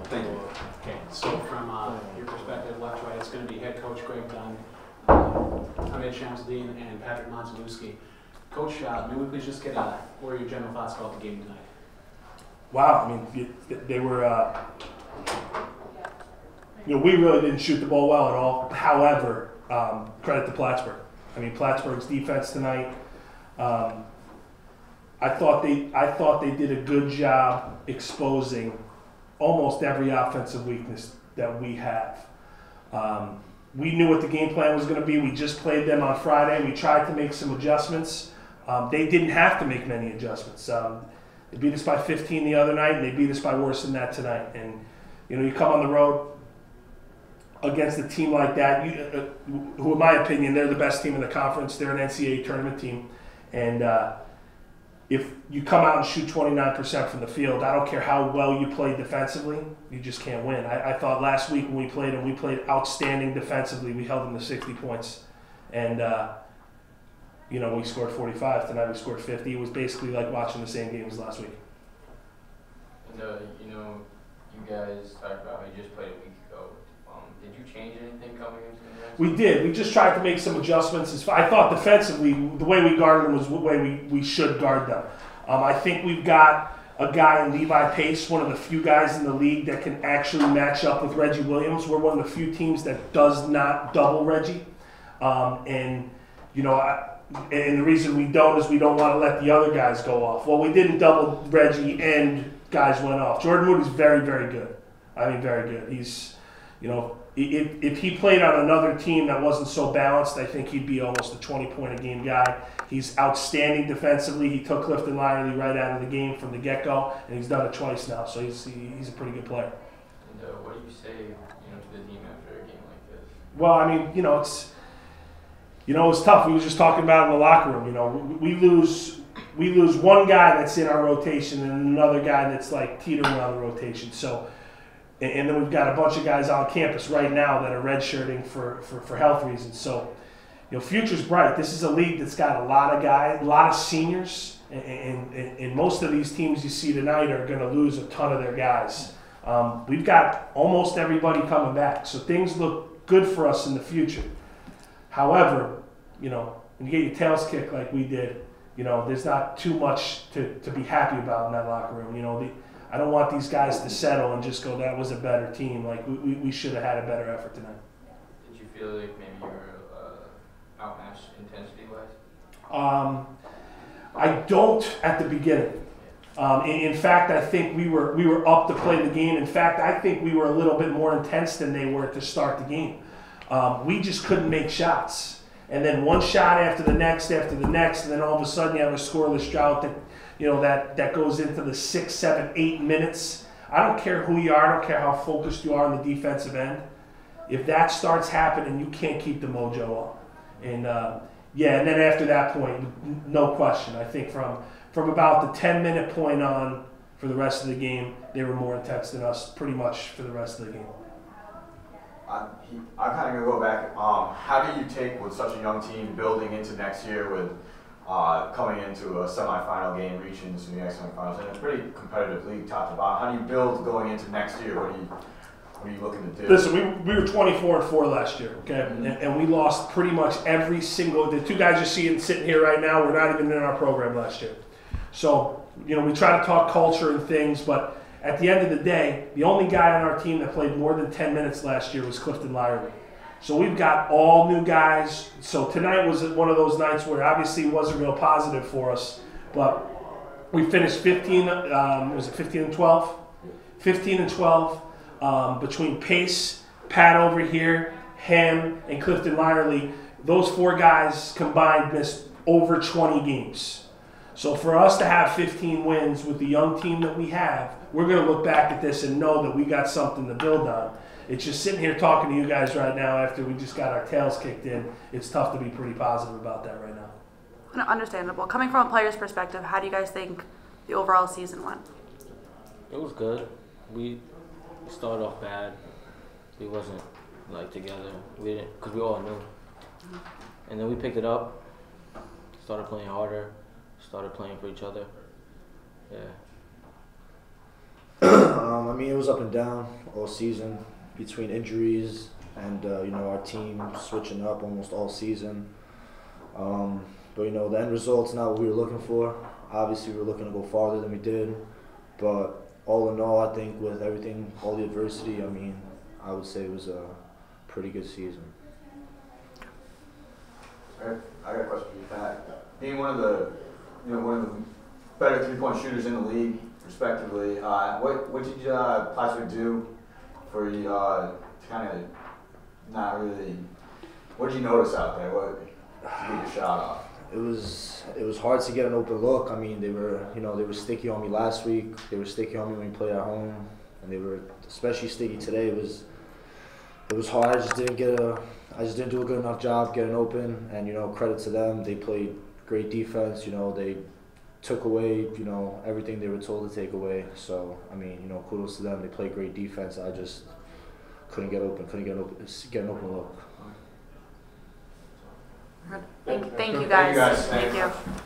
Thank you. Okay, so from your perspective, left to right, it's going to be head coach Greg Dunn, Ahmed Shamsuddin, and Patrick Monzalewski. Coach, maybe we please just get what are your general thoughts about the game tonight? Wow, I mean, they were, we really didn't shoot the ball well at all. However, credit to Plattsburgh. I mean, Plattsburgh's defense tonight, I thought they did a good job exposing almost every offensive weakness that we have. We knew what the game plan was going to be. We just played them on Friday. We tried to make some adjustments. They didn't have to make many adjustments. They beat us by 15 the other night, and they beat us by worse than that tonight. And you come on the road against a team like that, who, in my opinion, they're the best team in the conference. They're an NCAA tournament team, and if you come out and shoot 29% from the field, I don't care how well you play defensively, you just can't win. I thought last week when we played them, we played outstanding defensively. We held them to 60 points, and we scored 45. Tonight we scored 50. It was basically like watching the same game as last week. And you guys talked about how you just played a week ago. Did you change anything coming into the next? We did. We just tried to make some adjustments. I thought defensively, the way we guarded them was the way we should guard them. I think we've got a guy in Levi Pace, one of the few guys in the league that can actually match up with Reggie Williams. We're one of the few teams that does not double Reggie. And the reason we don't is we don't want to let the other guys go off. Well, we didn't double Reggie and guys went off. Jordan Moody's very, very good. I mean, very good. He's, if he played on another team that wasn't so balanced, I think he'd be almost a 20-point-a-game guy. He's outstanding defensively. He took Clifton Lyerly right out of the game from the get-go, and he's done it twice now, so he's a pretty good player. And what do you say, to the team after a game like this? Well, I mean, it's tough. We were just talking about it in the locker room. We lose one guy that's in our rotation and another guy that's like teetering on the rotation. So. And then we've got a bunch of guys on campus right now that are redshirting for health reasons. So, future's bright. This is a league that's got a lot of guys, a lot of seniors, and most of these teams you see tonight are going to lose a ton of their guys. We've got almost everybody coming back, so things look good for us in the future. However, when you get your tails kicked like we did, there's not too much to be happy about in that locker room. I don't want these guys to settle and just go, that was a better team. Like, we should have had a better effort tonight. Did you feel like maybe you were outmatched intensity-wise? I don't at the beginning. In fact, I think we were up to play the game. In fact, I think we were a little bit more intense than they were to start the game. We just couldn't make shots. And then one shot after the next, and then all of a sudden you have a scoreless drought that goes into the 6, 7, 8 minutes. I don't care who you are. I don't care how focused you are on the defensive end. If that starts happening, you can't keep the mojo up. And and then after that point, no question. I think from about the 10-minute point on for the rest of the game, they were more intense than us pretty much for the rest of the game. I'm kind of going to go back. How do you take with such a young team building into next year with coming into a semifinal game, reaching the SUNY semifinals, and a pretty competitive league top to bottom? How do you build going into next year? What are you looking to do? Listen, we were 24-4 last year, okay, and we lost pretty much every single. The two guys you're sitting here right now were not even in our program last year. So we try to talk culture and things, but at the end of the day, the only guy on our team that played more than 10 minutes last year was Clifton Lyerly. So we've got all new guys. So tonight was one of those nights where obviously it wasn't real positive for us, but we finished 15. Was it 15 and 12? 15 and 12 between Pace, Pat over here, Ham, and Clifton Lyerly. Those four guys combined missed over 20 games. So for us to have 15 wins with the young team that we have, we're going to look back at this and know that we got something to build on. It's just sitting here talking to you guys right now after we just got our tails kicked in. It's tough to be pretty positive about that right now. Understandable. Coming from a player's perspective, how do you guys think the overall season went? It was good. We started off bad. We wasn't together. We didn't, because we all knew. And then we picked it up, started playing harder, started playing for each other. Yeah. mean, it was up and down all season between injuries and our team switching up almost all season. But the end result's not what we were looking for. Obviously, we were looking to go farther than we did. But all in all, I think with everything, all the adversity, I mean, I would say it was a pretty good season. All right, I got a question for you, Pat. Being one of the better 3-point shooters in the league, respectively, what did you possibly do for you to kind of not really? What did you notice out there? What to get your shot off? It was hard to get an open look. I mean, they were sticky on me last week. They were sticky on me when we played at home, and they were especially sticky today. It was hard. I just didn't do a good enough job getting open. And credit to them, they played great defense. They took away everything they were told to take away. So I mean, kudos to them. They played great defense. I just couldn't get open. Couldn't get an open look. Thank you guys. Thank you. Thank you.